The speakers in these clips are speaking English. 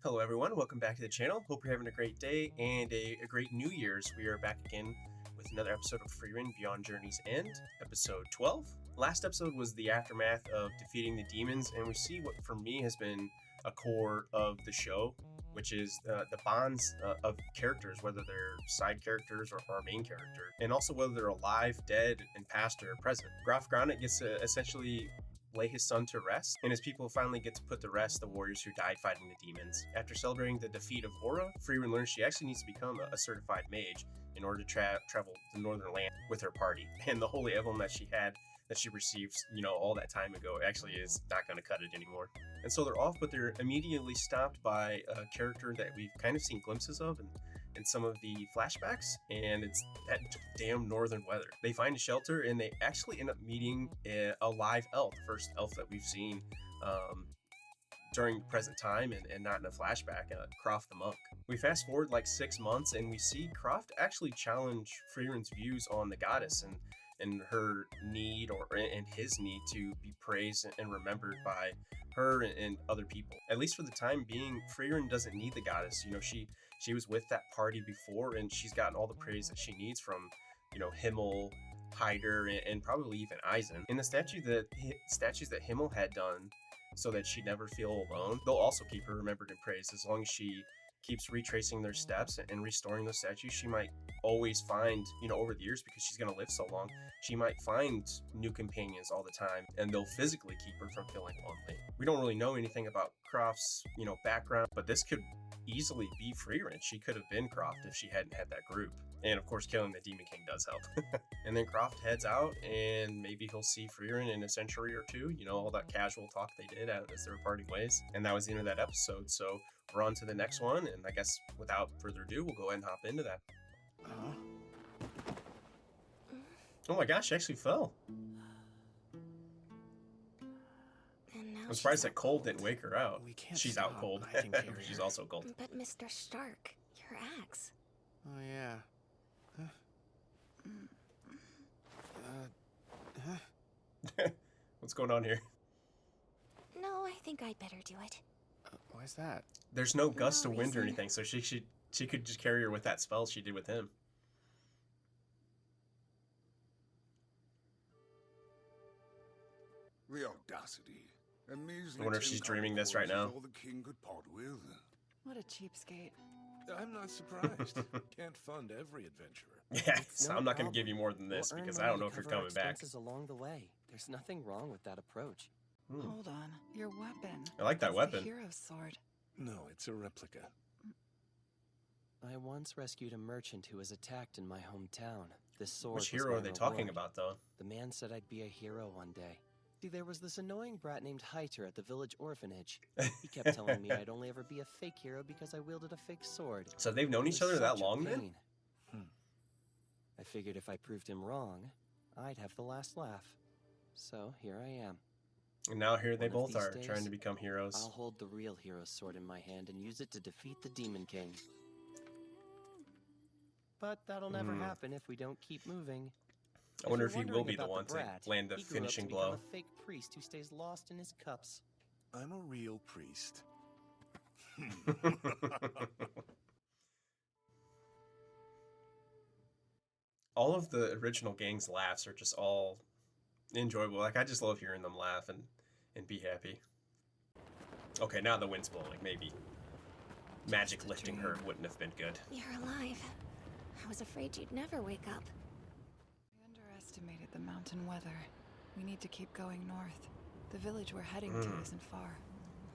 Hello everyone, welcome back to the channel. Hope you're having a great day and a great New Year's. We are back again with another episode of Frieren Beyond Journey's End, episode 12. Last episode was the aftermath of defeating the demons, and we see what for me has been a core of the show, which is the bonds of characters, whether they're side characters or our main character, and also whether they're alive, dead, and past or present. Graf Granic gets to essentially lay his son to rest, and his people finally get to put to rest the warriors who died fighting the demons. After celebrating the defeat of Aura, Frieren learns she actually needs to become a certified mage in order to travel the northern land with her party. And the holy emblem that she received, all that time ago, actually is not going to cut it anymore. And so they're off, but they're immediately stopped by a character that we've kind of seen glimpses of in some of the flashbacks, and it's that damn northern weather. They find a shelter, and they actually end up meeting a live elf, the first elf that we've seen during the present time and not in a flashback, Croft the monk. We fast forward like 6 months, and we see Croft actually challenge Frieren's views on the goddess and her need and his need to be praised and remembered by her and other people. At least for the time being, Frieren doesn't need the goddess. She was with that party before, and she's gotten all the praise that she needs from, Himmel, Hyder, and probably even Eisen. And the statues that Himmel had done so that she'd never feel alone, they'll also keep her remembered and praised as long as she keeps retracing their steps and restoring those statues. She might always find, over the years, because she's going to live so long, she might find new companions all the time, and they'll physically keep her from feeling lonely. We don't really know anything about Croft's, background, but this could easily be Frieren. She could have been Croft if she hadn't had that group. And of course, killing the Demon King does help. And then Croft heads out, and maybe he'll see Frieren in a century or two. All that casual talk they did as they were parting ways. And that was the end of that episode. So we're on to the next one, and I guess without further ado, we'll go ahead and hop into that. Oh my gosh, she actually fell. I'm surprised that cold didn't wake her out. She's out cold. She's also cold. But Mr. Stark, your axe. Oh yeah. What's going on here? No, I think I'd better do it. Why's that? There's no gust of wind or reason. anything, so she could just carry her with that spell she did with him. The audacity. I wonder if she's dreaming this right now. All the king could part with. What a cheapskate. I'm not surprised. Can't fund every adventurer. Yeah, so I'm not going to give you more than this because I don't know if you're coming back. Along the way. There's nothing wrong with that approach. Hold on. Your weapon. I like that It's weapon. The hero's sword. No, it's a replica. I once rescued a merchant who was attacked in my hometown. This sword. Which was hero my are they talking reward. about, though? The man said I'd be a hero one day. See, there was this annoying brat named Hyder at the village orphanage. He kept telling me I'd only ever be a fake hero because I wielded a fake sword. So they've known each other that long, then? I figured if I proved him wrong, I'd have the last laugh. So here I am. And now here they One of both these are, days, trying to become heroes. I'll hold the real hero's sword in my hand and use it to defeat the Demon King. But that'll never happen if we don't keep moving. I wonder if he you're will be wondering the about one to brat, land the he grew up to finishing become blow. a fake priest who stays lost in his cups. I'm a real priest. All of the original gang's laughs are just all enjoyable. Like, I just love hearing them laugh and be happy. Okay, now the wind's blowing. Maybe magic lifting her wouldn't have been good. You're alive. I was afraid you'd never wake up. We underestimated the mountain weather. We need to keep going north. The village we're heading to isn't far.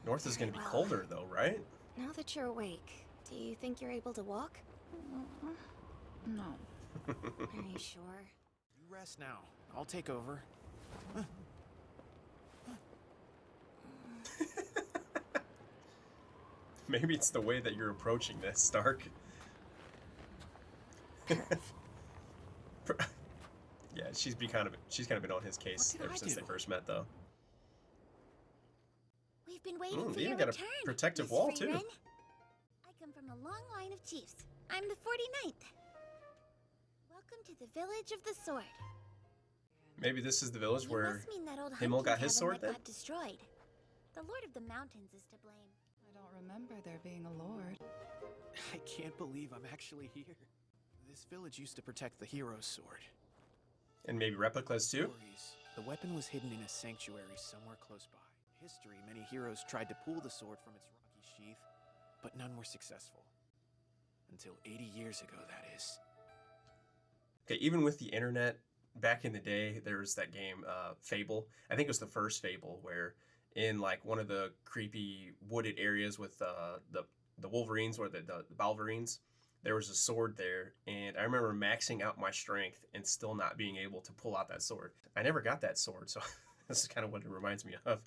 North is going to be Well. colder, though, right? Now that you're awake, do you think you're able to walk? No. Are you sure? You rest now. I'll take over. Maybe it's the way that you're approaching this, Stark. Yeah, she's kind of been on his case What did ever I since do? they first met, though. We've been waiting for They your even got return, a protective Miss wall, too. Frieren. I come from a long line of chiefs. I'm the 49th. Welcome to the village of the sword. Maybe this is the village You where must mean that old Himmel hunting got his cabin sword that then? got destroyed. The Lord of the Mountains is to blame. I don't remember there being a lord. I can't believe I'm actually here. This village used to protect the hero's sword. And maybe replicas too? Stories. The weapon was hidden in a sanctuary somewhere close by. History, many heroes tried to pull the sword from its rocky sheath, but none were successful. Until 80 years ago, that is. Okay, even with the internet, back in the day, there was that game, Fable. I think it was the first Fable, where in like one of the creepy wooded areas with the Wolverines or the Balverines, there was a sword there, and I remember maxing out my strength and still not being able to pull out that sword. I never got that sword, so this is kind of what it reminds me of.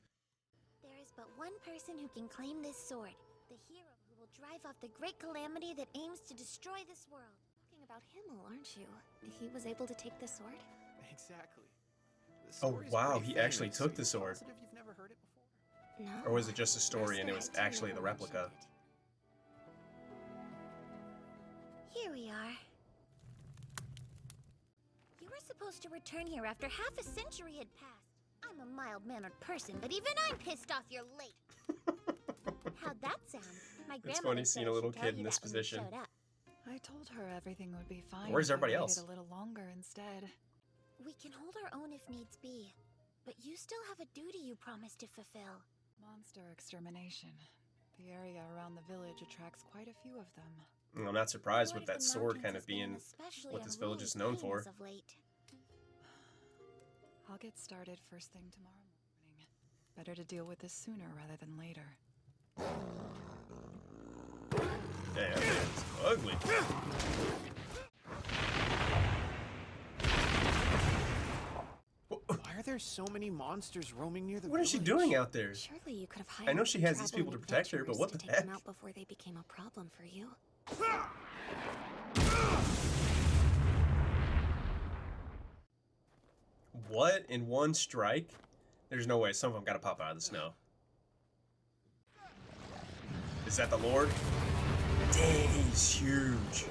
There is but one person who can claim this sword. The hero who will drive off the great calamity that aims to destroy this world. Talking about Himmel, aren't you? He was able to take the sword? Exactly. The Oh, story's wow, pretty he actually famous. took Are the you sword. Positive you've never heard it before? No. Or was it just a story and it was Master Hector actually the never replica? mentioned it. Here we are. You were supposed to return here after half a century had passed. I'm a mild-mannered person, but even I'm pissed off you're late. How'd that sound? My It's grandmother funny said seeing I a little should tell kid you in this that when you position. showed up. I told her everything would be fine. Where's if I everybody waited else? a little longer instead. We can hold our own if needs be, but you still have a duty you promised to fulfill. Monster extermination. The area around the village attracts quite a few of them. I'm not surprised Lord with of that the sword Mountains kind has of been in being especially what this village unruly is known pain for. as of late. I'll get started first thing tomorrow morning. Better to deal with this sooner rather than later. Damn, it's ugly. Why are there so many monsters roaming near the What is she village? doing out there? Surely you could have hired I know she some has these people to traveling protect her, but adventurers what to the take them heck? out before they became a problem for you. What? In one strike? There's no way. Some of them gotta pop out of the snow. Is that the Lord? Dang, he's huge.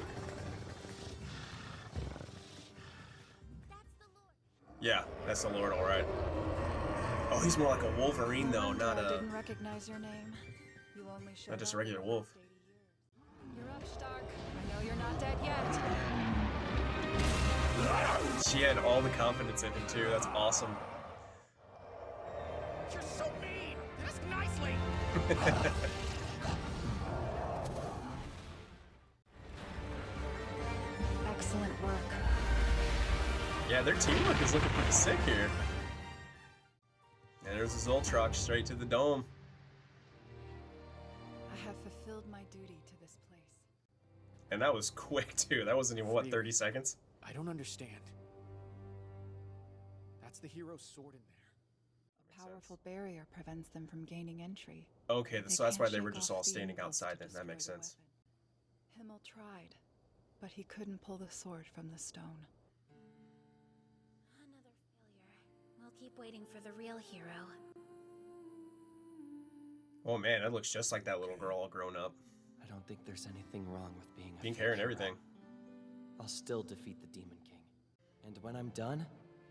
That's the Lord. Yeah, that's the Lord, alright. Oh, he's more like a Wolverine, though, Wonder not I a... didn't recognize your name. You only showed Not just a up regular in the wolf. last 80 years. You're up, Stark. I know you're not dead yet. She had all the confidence in him, too. That's awesome. You're so mean! Ask nicely! Excellent work. Yeah, their teamwork is looking pretty sick here. And there's the Zoltrak straight to the dome. I have fulfilled my duty to this place. And that was quick, too. That wasn't even, what, 30 seconds? I don't understand. That's the hero's sword in there. A powerful barrier prevents them from gaining entry. Okay, They so that's why can't they were shake just off all the standing impulse to outside then. That destroy makes the sense. weapon. Himmel tried, but he couldn't pull the sword from the stone. Another failure. We'll keep waiting for the real hero. Oh man, that looks just like that little girl all grown up. I don't think there's anything wrong with being a Pink fake hair and hero. everything. I'll still defeat the Demon King. And when I'm done,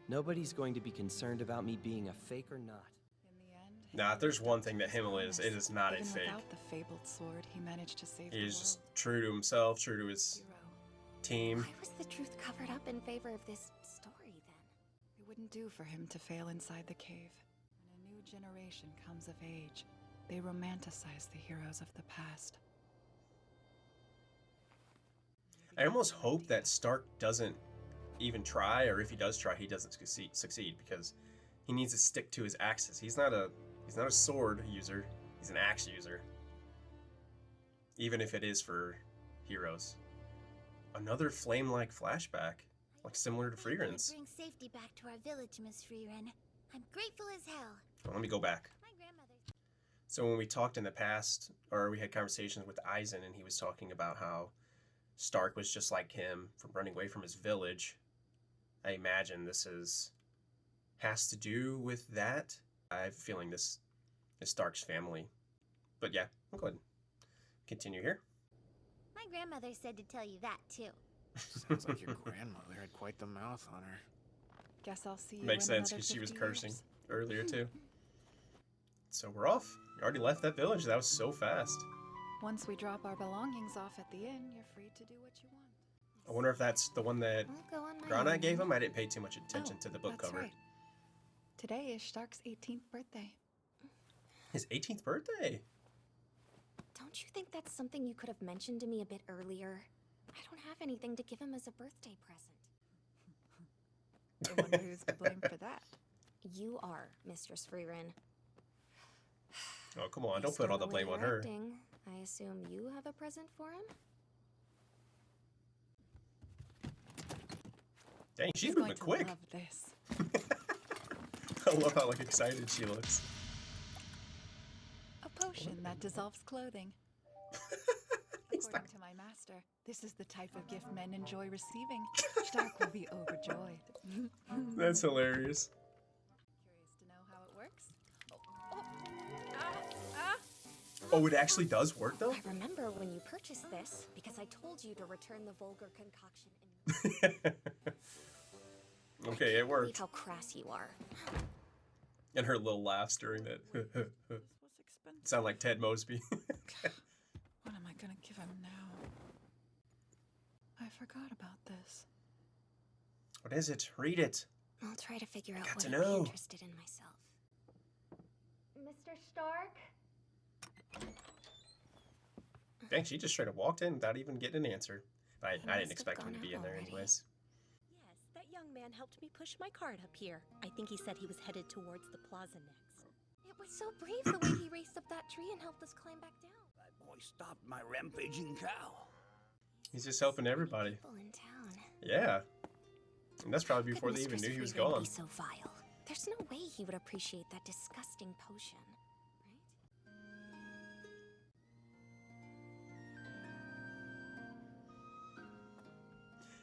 nobody's going to be concerned about me being a fake or not. In the end, Nah, Himmel if there's lived one up thing to that his Himmel is, promise. it is not a Even fake. Without the fabled sword, he managed to save He's the just world. true to himself, true to his Hero. team. Why was the truth covered up in favor of this story, then? It wouldn't do for him to fail inside the cave. When a new generation comes of age, they romanticize the heroes of the past. I almost hope that Stark doesn't even try, or if he does try, he doesn't succeed because he needs to stick to his axes. He's not a sword user. He's an axe user. Even if it is for heroes. Another flame-like flashback, like similar to Frieren's. Bring safety back to our village, Miss Frieren. I'm grateful as hell. Well, let me go back. My grandmother. So when we talked in the past, or we had conversations with Eisen, and he was talking about how Stark was just like him from running away from his village. I imagine this has to do with that. I have a feeling this is Stark's family. But yeah, I'll go ahead and continue here. My grandmother said to tell you that too. Sounds like your grandmother had quite the mouth on her. Guess I'll see you Makes in sense another because she was 50 cursing years. earlier too. So we're off. You already left that village. That was so fast. Once we drop our belongings off at the inn, you're free to do what you want. I wonder if that's the one that I'll go on my Granite own. gave him. I didn't pay too much attention Oh, to the book that's cover. right. Today is Stark's 18th birthday. His 18th birthday. Don't you think that's something you could have mentioned to me a bit earlier? I don't have anything to give him as a birthday present. I wonder who's to blame for that. You are, Mistress Frieren. Oh, come on. Don't Based put all the the way blame on you're her. acting, I assume you have a present for him? Dang, she's He's moving going to quick. love this. I love how like excited she looks. A potion that dissolves clothing. He's According to my master, this is the type of gift men enjoy receiving. Stark will be overjoyed. That's hilarious. Curious to know how it works? Ah. Oh, it actually does work though? I remember when you purchased this, because I told you to return the vulgar concoction in... Okay, it Believe worked. how crass you are. And her little laughs during that. This was expensive. Sound like Ted Mosby. What am I gonna give him now? I forgot about this. What is it? Read it. I'll try to figure out Got what to I'd be know. interested in myself. Mr. Stark? Dang, she just straight up walked in without even getting an answer. I He didn't must have expect him to gone be out in there already. anyways. Yes, that young man helped me push my cart up here. I think he said he was headed towards the plaza next. It was so brave the way he raced up that tree and helped us climb back down. That boy stopped my rampaging cow. He's just helping everybody. People in town. Yeah. And that's probably before they Mistress even knew he was Frieren gone. be so vile. There's no way he would appreciate that disgusting potion, right?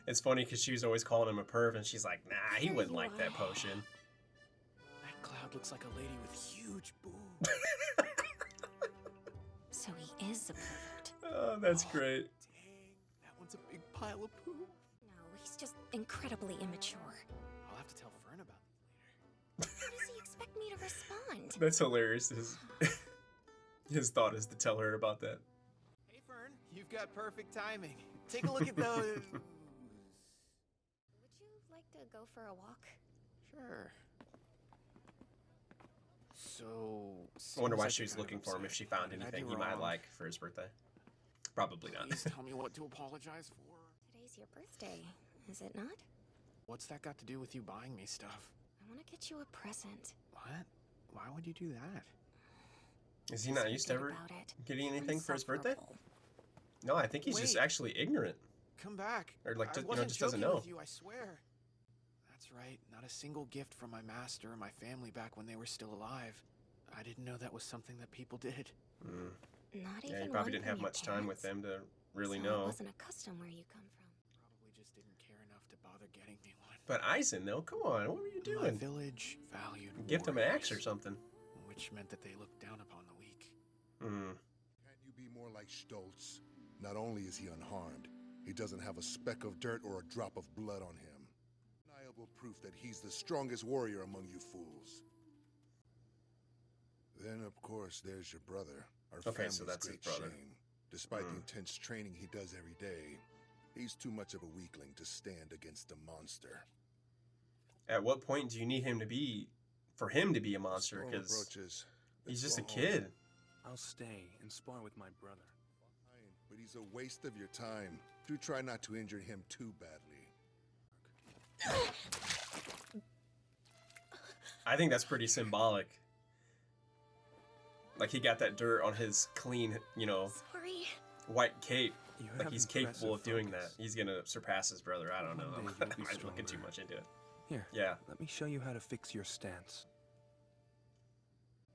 It's funny because she was always calling him a perv, and she's like, nah, he Here wouldn't you like that are. potion. That cloud looks like a lady with huge boobs. So he is a pervert. Oh, that's great. Dang, that one's a big pile of poo. No, he's just incredibly immature. I'll have to tell Fern about it later. How does he expect me to respond? That's hilarious. His thought is to tell her about that. Hey Fern, you've got perfect timing. Take a look at those. Would you like to go for a walk? Sure. So. I wonder seems why like she you're was kind of looking for him if upset. she found What did I anything do he might wrong? like for his birthday. Probably not. Please tell me what to apologize for. Today's your birthday, is it not? What's that got to do with you buying me stuff? I want to get you a present. What? Why would you do that? Is he Just not used to forget ever about it. getting anything for his birthday? Insufferable. No, I think he's just Wait. actually ignorant. Come back. Or, like, I you know, wasn't just doesn't joking know. with you, I swear. That's right. Not a single gift from my master or my family back when they were still alive. I didn't know that was something that people did. Mm. Not even Yeah, you probably one didn't from have your much time with parents? them to really So know. It wasn't a custom where you come from. Probably just didn't care enough to bother getting me one. But Eisen, though, come on, what were you My doing? village valued Gift him an axe or warriors, something. which meant that they looked down upon the weak. Mm. Can't you be more like Stoltz? Not only is he unharmed, he doesn't have a speck of dirt or a drop of blood on him. Undeniable proof that he's the strongest warrior among you fools. Then, of course, there's your brother. Our Okay, so family's that's his great brother. shame. Despite the Hmm. intense training he does every day, he's too much of a weakling to stand against a monster. At what point do you need him to be, for him to be a monster? Storm Because approaches. he's Let's just a go home. kid. I'll stay and spar with my brother. Fine, but he's a waste of your time. Do try not to injure him too badly. I think that's pretty symbolic. Like he got that dirt on his clean, Sorry. white cape. You Like have he's capable of impressive doing that. focus. He's gonna surpass his brother. I don't know. One day I you'll be might be looking too stronger. much into it. Here, Yeah. let me show you how to fix your stance.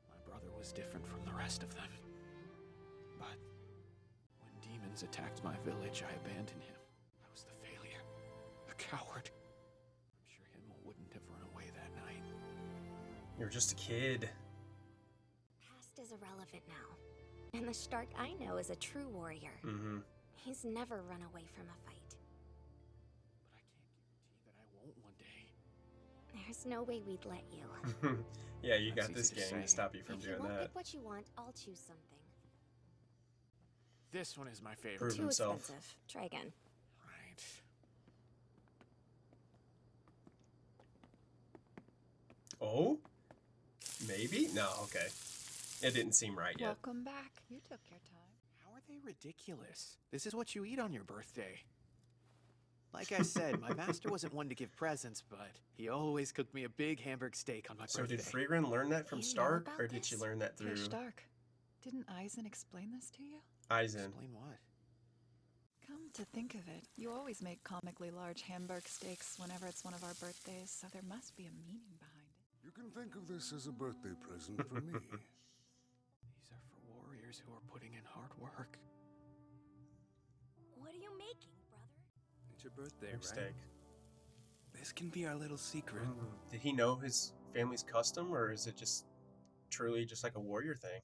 My brother was different from the rest of them. But when demons attacked my village, I abandoned him. I was the failure, the coward. I'm sure Himmel wouldn't have run away that night. You're just a kid. Past is irrelevant now. And the Stark I know is a true warrior. Mm-hmm. He's never run away from a fight. But I can't guarantee that I won't one day. There's no way we'd let you. Yeah, you That's got this easy to game to say. stop you from If you doing won't that. pick what you want, I'll choose something. This one is my favorite. Prove Too himself. expensive. Try again. Right. Oh? Maybe? No, okay. It didn't seem right yet. Welcome back. You took your time. How are they ridiculous? This is what you eat on your birthday. Like I said, my master wasn't one to give presents, but he always cooked me a big Hamburg steak on my So birthday. did Frieren learn that from You know Stark, about or did she this? learn that Hey, through Stark, didn't Eisen explain this to you? Eisen? Explain what? Come to think of it, you always make comically large Hamburg steaks whenever it's one of our birthdays, so there must be a meaning behind it. You can think of this as a birthday present for me. These are for warriors who are putting in hard work. What are you making, brother? It's your birthday, Big right? steak. This can be our little secret. Did he know his family's custom, or is it just truly just like a warrior thing?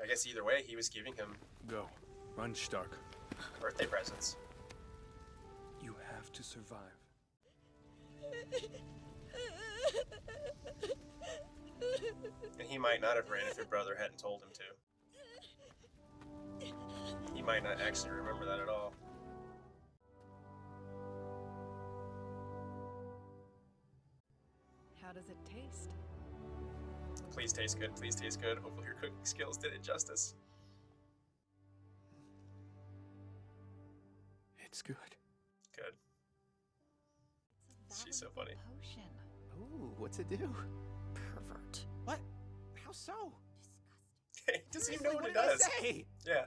I guess either way, he was giving him Go. Run, Stark. birthday presents. You have to survive. And he might not have ran if your brother hadn't told him to. He might not actually remember that at all. How does it taste? Please taste good, please taste good. Hopefully your cooking skills did it justice. It's good. Good. It's a She's so valuable funny. Potion. Ooh, what's it do? Pervert. What? How so? He doesn't even Seriously, know what it did I does. say? Yeah.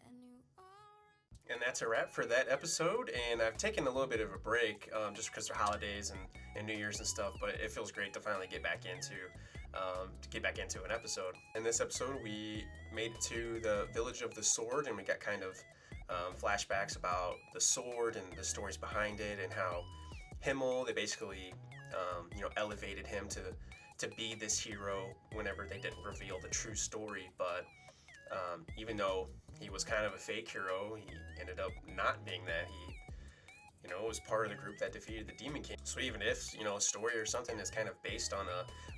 And you are... And that's a wrap for that episode. And I've taken a little bit of a break just because they're holidays and New Year's and stuff. But it feels great to finally get back into an episode. In this episode, we made it to the Village of the Sword, and we got kind of flashbacks about the sword and the stories behind it, and how Himmel, they basically elevated him to be this hero whenever they didn't reveal the true story. But even though he was kind of a fake hero, he ended up not being that. He was part of the group that defeated the Demon King. So even if, a story or something is kind of based on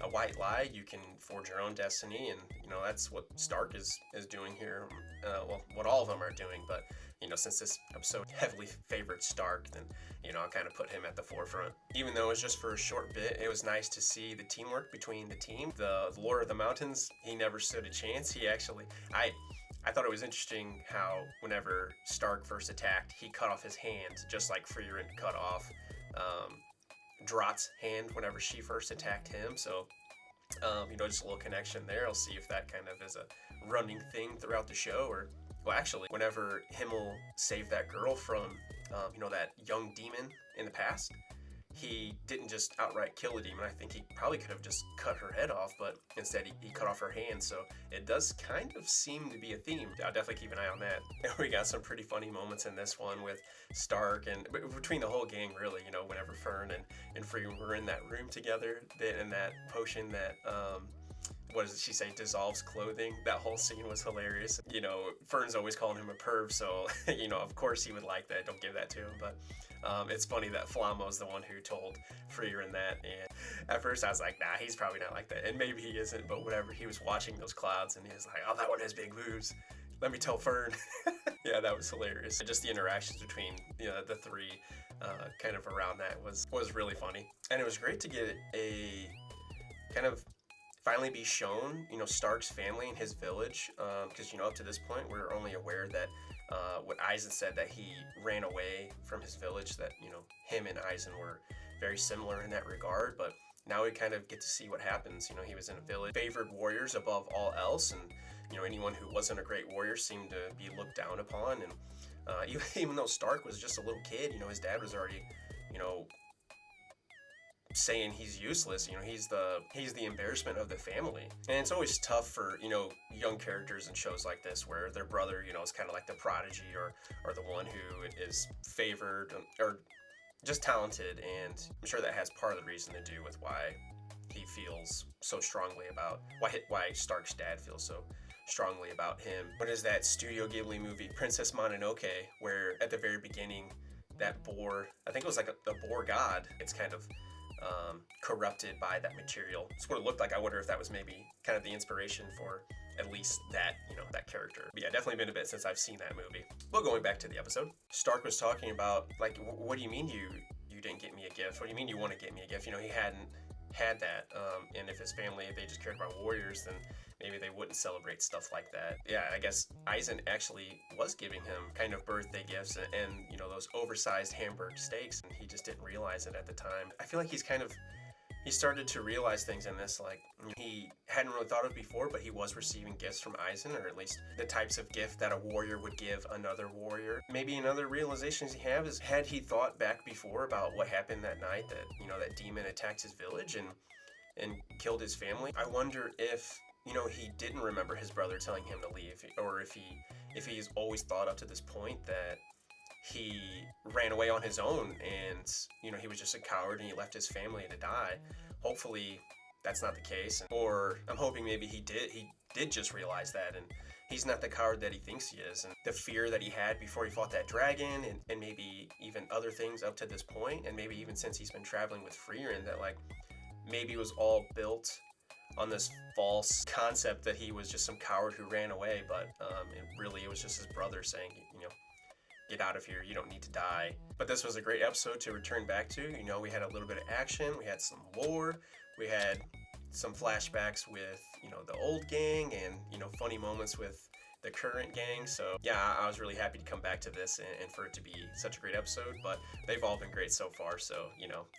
a white lie, you can forge your own destiny, and, that's what Stark is doing here. Well, what all of them are doing, but, since this episode heavily favored Stark, then, I'll kind of put him at the forefront. Even though it was just for a short bit, it was nice to see the teamwork between the team. The Lord of the Mountains, he never stood a chance. He actually, I thought it was interesting how whenever Stark first attacked, he cut off his hand, just like Frieren cut off Drott's hand whenever she first attacked him. So, just a little connection there. I'll see if that kind of is a running thing throughout the show. Or, well, actually, whenever Himmel saved that girl from, that young demon in the past, he didn't just outright kill the demon. I think he probably could have just cut her head off, but instead he cut off her hand. So it does kind of seem to be a theme. I'll definitely keep an eye on that. And we got some pretty funny moments in this one with Stark and between the whole gang, really, whenever Fern and Frieren were in that room together, and that potion that, what does she say, dissolves clothing. That whole scene was hilarious. Fern's always calling him a perv, so, of course he would like that. Don't give that to him, but it's funny that Flamo's the one who told Frieren that, and at first I was like, nah, he's probably not like that, and maybe he isn't, but whatever. He was watching those clouds, and he was like, oh, that one has big boobs. Let me tell Fern. Yeah, that was hilarious. Just the interactions between the three kind of around that was really funny. And it was great to get a kind of finally be shown, Stark's family and his village, because, up to this point, we're only aware that what Eisen said, that he ran away from his village, that, him and Eisen were very similar in that regard, but now we kind of get to see what happens. He was in a village, favored warriors above all else, and, anyone who wasn't a great warrior seemed to be looked down upon, and even though Stark was just a little kid, his dad was already, saying he's useless. He's the embarrassment of the family, and it's always tough for young characters in shows like this where their brother is kind of like the prodigy or the one who is favored or just talented, and I'm sure that has part of the reason to do with why he feels so strongly about why Stark's dad feels so strongly about him. What is that Studio Ghibli movie, Princess Mononoke, where at the very beginning that boar, I think it was like a boar god, it's kind of corrupted by that material. That's what it looked like. I wonder if that was maybe kind of the inspiration for at least that, that character. But yeah, definitely been a bit since I've seen that movie. But going back to the episode, Stark was talking about, like, what do you mean you didn't get me a gift? What do you mean you want to get me a gift? He hadn't had that. And if his family, they just cared about warriors, then maybe they wouldn't celebrate stuff like that. Yeah, I guess Eisen actually was giving him kind of birthday gifts and those oversized Hamburg steaks, and he just didn't realize it at the time. I feel like he started to realize things in this, like he hadn't really thought of before, but he was receiving gifts from Eisen, or at least the types of gift that a warrior would give another warrior. Maybe another realizations he have is, had he thought back before about what happened that night that, that demon attacked his village and killed his family? I wonder if, he didn't remember his brother telling him to leave, or if he's always thought up to this point that he ran away on his own and, he was just a coward and he left his family to die. Hopefully that's not the case. Or I'm hoping maybe he did just realize that, and he's not the coward that he thinks he is. And the fear that he had before he fought that dragon, and maybe even other things up to this point, and maybe even since he's been traveling with Frieren, that like maybe it was all built on this false concept that he was just some coward who ran away, but it was just his brother saying, get out of here, you don't need to die. But this was a great episode to return back to. We had a little bit of action, we had some lore, we had some flashbacks with, the old gang, and, funny moments with the current gang. So yeah, I was really happy to come back to this and for it to be such a great episode, but they've all been great so far, so,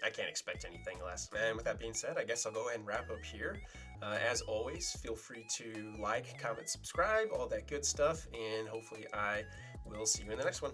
I can't expect anything less. And with that being said, I guess I'll go ahead and wrap up here. As always, feel free to like, comment, subscribe, all that good stuff, and hopefully I will see you in the next one.